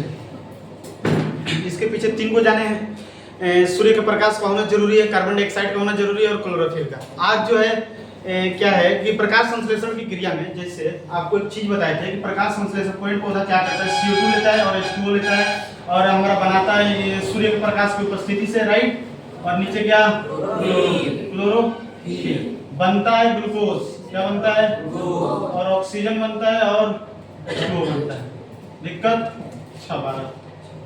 चलिए, इसके पीछे 3 को जाने हैं। सूर्य का प्रकाश का होना जरूरी है, कार्बन डाइऑक्साइड का होना जरूरी है और क्लोरोफिल का। आज जो है क्या है कि प्रकाश संश्लेषण की क्रिया में जैसे आपको एक चीज बताए थे कि प्रकाश संश्लेषण पेड़ पौधा क्या करता है, CO2 लेता है और H2O लेता है और हमारा बनाता है ये सूर्य के प्रकाश की उपस्थिति से, राइट। और नीचे क्या, क्लोरोफिल बनता है, ग्लूकोज क्या बनता है, और ऑक्सीजन बनता है और H2O बनता है। दिक्कत 6-12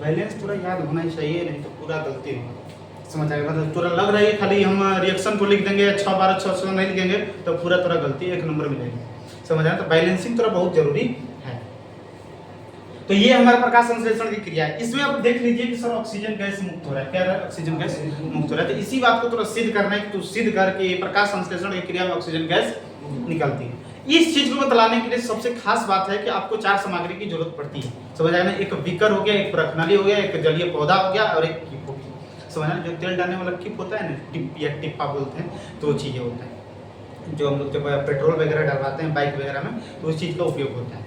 बैलेंस पूरा याद होना ही चाहिए, नहीं तो पूरा गलती होगा। समझ आएगा, मतलब पूरा लग रहा है खाली हम रिएक्शन को लिख देंगे 6-12 6 नहीं लिखेंगे तो पूरा गलती 1 नंबर मिलेगी। समझ आया, तो बैलेंसिंग थोड़ा बहुत जरूरी है। तो ये हमारा प्रकाश संश्लेषण की क्रिया है। इसमें आप देख लीजिए कि सर ऑक्सीजन गैस मुक्त हो रहा है, क्या रहा है, ऑक्सीजन गैस मुक्त हो रहा है। तो इसी बात को थोड़ा सिद्ध करना है कि तो सिद्ध करके प्रकाश संश्लेषण की क्रिया में ऑक्सीजन गैस निकलती है। इस चीज को बतलाने के लिए सबसे खास बात है कि आपको 4 सामग्री की जरूरत पड़ती है। समझ आया ना, एक बीकर हो गया, एक प्रखनली हो गया, एक जलीय पौधा हो गया और एक कीप हो गया। समझ आया, जो तेल डालने वाला कीप होता है ना, टिप या टिप्पा बोलते हैं, तो वो चीजें होता है जो हम लोग जब पेट्रोल वगैरह डलवाते हैं बाइक वगैरह में, तो उस चीज का उपयोग होता है।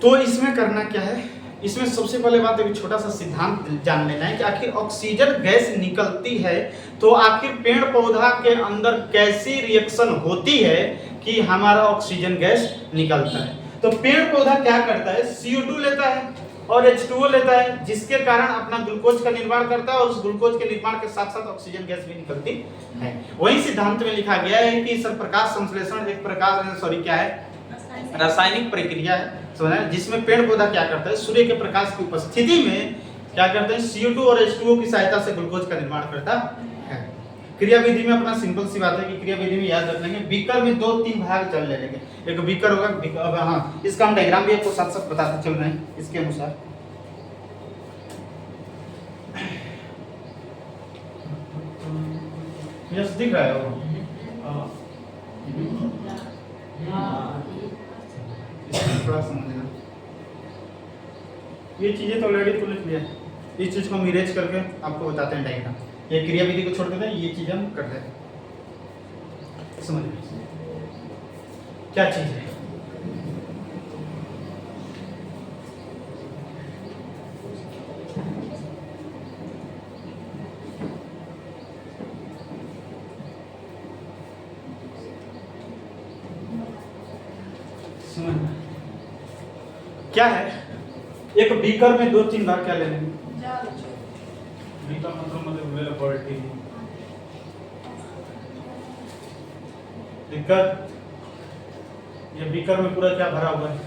तो इसमें करना क्या है, इसमें सबसे पहले बात एक छोटा सा सिद्धांत जान लेना है कि आखिर ऑक्सीजन गैस निकलती है तो आखिर पेड़ पौधा के अंदर कैसी रिएक्शन होती है कि हमारा ऑक्सीजन गैस निकलता है। तो पेड़ पौधा क्या करता है, CO2 लेता है और H2O लेता है, जिसके कारण अपना ग्लूकोज का निर्माण करता है और उस ग्लूकोज के निर्माण के साथ साथ ऑक्सीजन गैस भी निकलती है। वही सिद्धांत में लिखा गया है कि सर प्रकाश संश्लेषण एक प्रकार क्या है, रासायनिक प्रक्रिया है, समझ रहे हैं, जिसमें पेड़ पौधा क्या करता है, सूर्य के प्रकाश की उपस्थिति में क्या करते हैं, CO2 और H2O की सहायता से ग्लूकोज का निर्माण करता है। क्रिया विधि में अपना सिंपल सी बात है कि क्रिया विधि में याद रख लेंगे, बीकर में 2-3 भाग जल ले लेंगे। एक बीकर होगा, अब हाँ इसका हम डायग्राम भी आपको साथ साथ बताते चल रहे हैं इसके अनुसार। यस दिख रहा है वो, थोड़ा समझना, ये चीजें तो ऑलरेडी तो लिख लिया, इस चीज को हम इरेज करके आपको बताते हैं डायग्राम। ये क्रिया विधि को छोड़ देते हैं, ये चीज हम कर देते हैं। समझ क्या चीज है, समझना क्या है। एक बीकर में 2-3 भाग क्या ले लेंगे, बीकर मतलब क्वालिटी। दिक्कत, ये बीकर में पूरा क्या भरा हुआ है,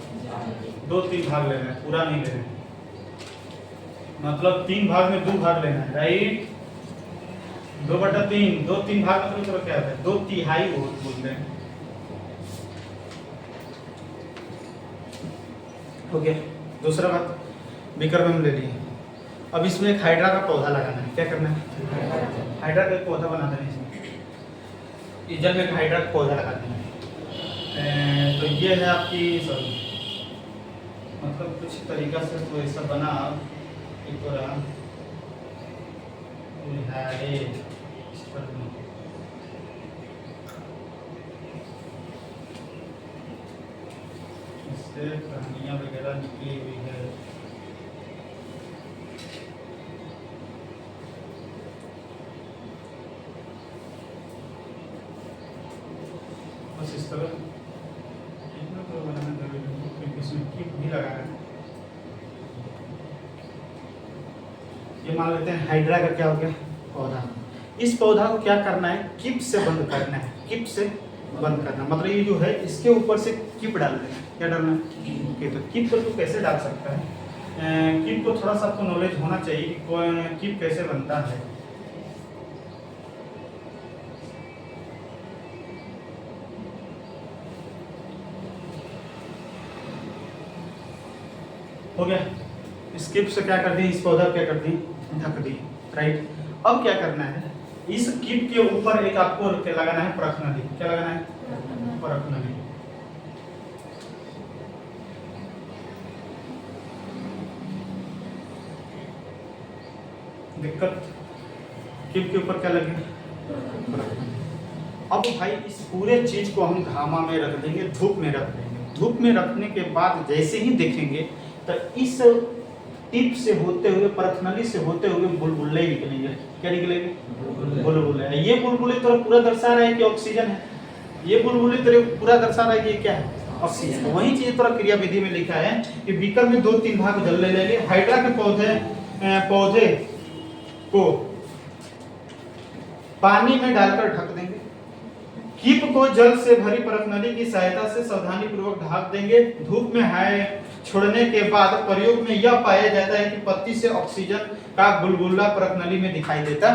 2-3 भाग लेना है, पूरा नहीं लेना है, मतलब 3 भाग में 2 भाग लेना है, राइट। 2/3, 2-3 भाग मतलब क्या होता है, 2/3 बोलते हैं। हो गया। दूसरा बात, बीकर में हम ले लिए, अब इसमें एक हाइड्रा का पौधा लगाना है। क्या करना है, हाइड्रा का पौधा बना देना है, इसमें इस जल में हाइड्रा का पौधा लगा देना है। तो ये है आपकी सॉरी, मतलब कुछ तरीका से तो ऐसा बना एक इससे कहानियाँ वगैरह निकली हुई है। बस इस तरह इतना तो बनाना जरूरी है, क्योंकि इसमें कीप भी लगाना है। ये मान लेते हैं हाइड्रा का क्या हो गया, पौधा। इस पौधा को क्या करना है, किप से बंद करना है, किप से बंद करना, मतलब ये जो है इसके ऊपर से किप डाल देना। क्या डालना है, तो किप को तो कैसे डाल सकता है, किप को थोड़ा सा आपको नॉलेज होना चाहिए कि किप कैसे बनता है। हो गया, इस किप से क्या कर दी, इस पौधा क्या कर दी, ढक दी, राइट। अब क्या करना है, इस किप के ऊपर एक आपको लगाना है प्रखनली। क्या लगाना है, प्रखनली। दिक्कत, किप के ऊपर क्या लगे, अब भाई इस पूरे चीज को हम घामा में रख देंगे, धूप में रख देंगे। धूप में रखने के बाद जैसे ही देखेंगे तो इस टिप से होते हुए, परखनली से होते हुए बुलबुले निकलेंगे। क्या निकलेंगे? बुलबुले। ये बुलबुले तो पूरा दर्शा रहा है कि ऑक्सीजन है, ये बुलबुले तो पूरा दर्शा रहा है कि ये क्या है? ऑक्सीजन। तो वही चीज थोड़ा क्रिया विधि में लिखा है कि बीकर में 2-3 भाग जल ले लेंगे। हाइड्रा के पौधे को पानी में डालकर ढक देंगे। कीप को जल से भरी परखनली की सहायता से सावधानी पूर्वक ढक देंगे। धूप में छोड़ने के बाद प्रयोग में यह पाया जाता है कि पत्ती से ऑक्सीजन का बुलबुला परखनली में दिखाई देता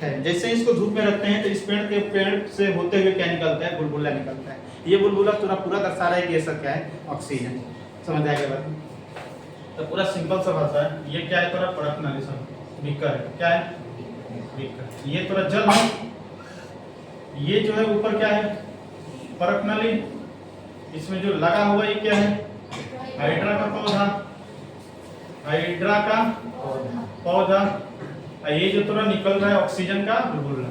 है। जैसे इसको धूप में रखते हैं तो इस पेड़ से होते हुए क्या निकलता है? बुलबुला निकलता है। ये बुलबुला पूरा दर्शा रहा है कि ऐसा क्या है? ऑक्सीजन। समझ आएगा बात? तो पूरा सिंपल सा भाषा है। ये क्या है? थोड़ा परखनली सा बीकर है। क्या है? बीकर। ये थोड़ा जल है। ये जो है ऊपर क्या है? परखनली। इसमें जो लगा हुआ ये क्या है? हाइड्रा का पौधा। हाइड्रा का पौधा। ये जो थोड़ा निकल रहा है ऑक्सीजन का बुलबुला।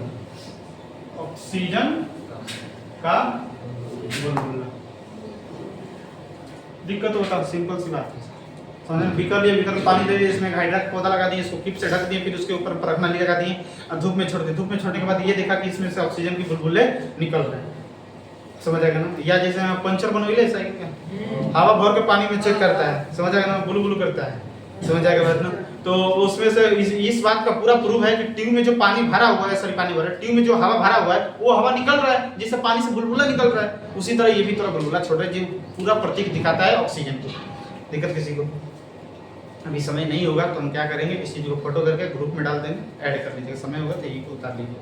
ऑक्सीजन का बुलबुला। दिक्कत होता है? सिंपल सी बात है। समझ? बीकर लिए, बीकर में पानी दे दिए, इसमें हाइड्रा का पौधा लगा दिए, इसको कीप से ढक दिए, फिर उसके ऊपर परखनली लगा दिए और धूप में छोड़ दिए। धूप में छोड़ने के बाद ये देखा कि इसमें से ऑक्सीजन के बुलबुले निकल रहे हैं। समझ आएगा ना? या जैसे पंचर बनोइले ऐसा ही क्या, हवा भर के पानी में चेक करता है। समझ आएगा ना? बुलबुल करता है। समझ आएगा बात ना? तो उसमें से इस बात का पूरा प्रूफ है कि ट्यूब में जो पानी भरा हुआ है, सॉरी पानी भरा, ट्यूब में जो हवा भरा हुआ है वो हवा निकल रहा है, जिससे पानी से बुलबुला निकल रहा है। उसी तरह ये भी थोड़ा बुलबुला छोड़ रहा है, जो पूरा प्रतीक दिखाता है ऑक्सीजन को। दिक्कत किसी को? अभी समय नहीं होगा तो हम क्या करेंगे, इस चीज को फोटो करके ग्रुप में डाल देंगे, ऐड कर लीजिएगा। समय होगा तो यही को उतार लीजिए,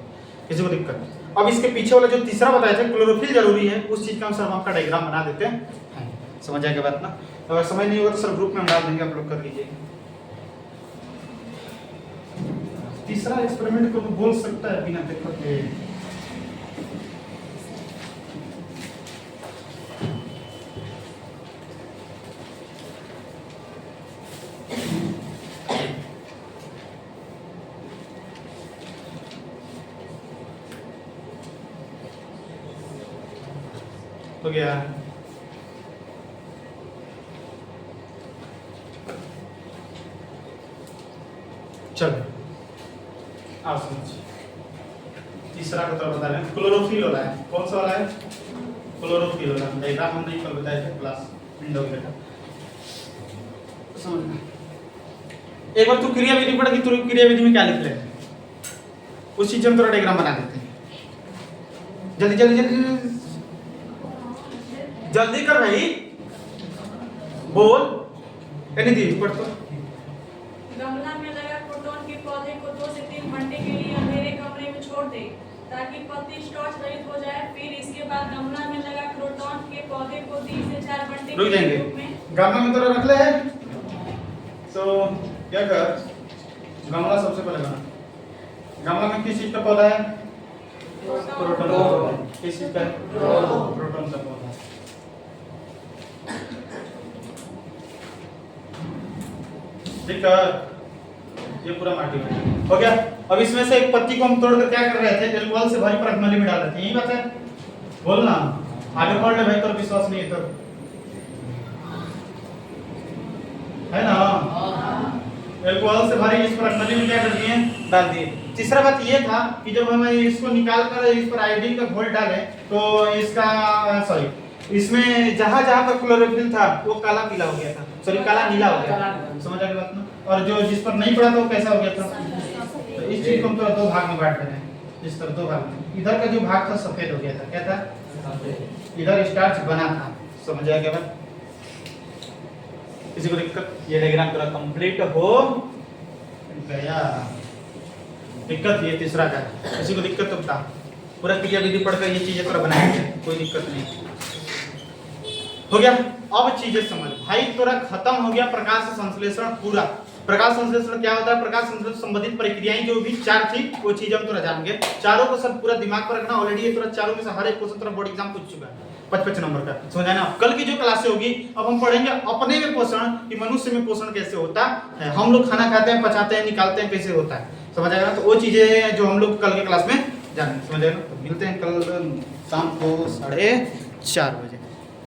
किसी को दिक्कत। अब इसके पीछे वाला जो तीसरा बताया था क्लोरोफिल जरूरी है, उस चीज का हम सर आपका डायग्राम बना देते हैं। समझ आएगा बात ना? अगर समय नहीं होगा तो सर ग्रुप में हम डाल देंगे, आप लोग कर लीजिए। तीसरा एक्सपेरिमेंट को बोल सकता है बिना दिक्कत के। हो गया? चलो आप समझिए। तीसरा का तो बता रहे हैं, क्लोरोफिल वाला है। कौन सा वाला है? क्लोरोफिल वाला। डायग्राम हम नहीं कल बताए थे क्लास विंडो के बेटा, समझना। एक बार तू क्रिया विधि पढ़ कि तू क्रिया विधि में क्या लिख ले, उस चीज में थोड़ा डायग्राम बना देते हैं। जल्दी जल्दी जल्दी जल्दी कर भाई, बोल। दी पढ़ तो। गमला में लगा क्रोटन के पौधे को 2 से 3 घंटे के लिए अंधेरे कमरे में छोड़ दे ताकि पत्ती स्टार्च रहित हो जाए। फिर इसके बाद गमला में लगा क्रोटन के पौधे को 3 से 4 घंटे रुक जाएंगे। गमला में तो रख ले है, तो क्या कर, गमला सबसे पहले बना। गमला में किस चीज का पौधा है? क्रोटन। किस चीज का है? क्रोटन का पौधा। ठीक है, ये पूरा माटी हो गया। अब इसमें से एक पत्ती को हम तोड़कर क्या कर रहे थे? एल्कोहल से भरी परखनली में डाल रहे थे। यही बात है, बोलना। आगे पढ़ ले भाई, तो विश्वास नहीं है तो, है ना? एल्कोहल से भरी इस परखनली में क्या कर दिए? डाल दिए। तीसरा बात ये था कि जब हम इसको निकाल कर इस पर आयोडीन का घोल डाले तो इसका सॉरी इसमें जहां जहां पर क्लोरोफिल था वो काला पीला हो गया था, सॉरी काला नीला हो गया। समझ आ गई बात ना? और जो जिस पर नहीं पड़ा था वो कैसा हो गया था? तो इस चीज को हम तो 2 भाग में बांट रहे हैं। इस तरह 2 भाग में, इधर का जो भाग था सफेद हो गया था। क्या था? इधर स्टार्च बना था। समझ आ गया बात? किसी को दिक्कत? ये डायग्राम पूरा कंप्लीट हो गया। दिक्कत ये तीसरा का है, किसी को दिक्कत तो बता। पूरा क्रिया विधि पढ़कर ये चीजें पूरा बनाएंगे, कोई दिक्कत नहीं। हो गया? अब चीजें समझ भाई, पूरा खत्म हो गया प्रकाश संश्लेषण पूरा। प्रकाश संश्लेषण क्या होता है? प्रकाश संश्लेषण संबंधित प्रक्रियाएं जो भी 4 थी वो चीज हम थोड़ा जानेंगे। चारों को सब पूरा दिमाग पर रखना। ऑलरेडी ये थोड़ा चारों में से हर एक क्वेश्चन थोड़ा बोर्ड एग्जाम पूछ चुका है 55 नंबर का। समझ आया ना? कल की जो क्लास होगी अब हम पढ़ेंगे अपने में पोषण, कि मनुष्य में पोषण कैसे होता है। हम लोग खाना खाते हैं, पचाते हैं, निकालते हैं, कैसे होता है। समझ आएगा? तो वो चीजें जो हम लोग कल के क्लास में जानेंगे। समझ आएगा? तो मिलते हैं कल शाम को 4:30 बजे।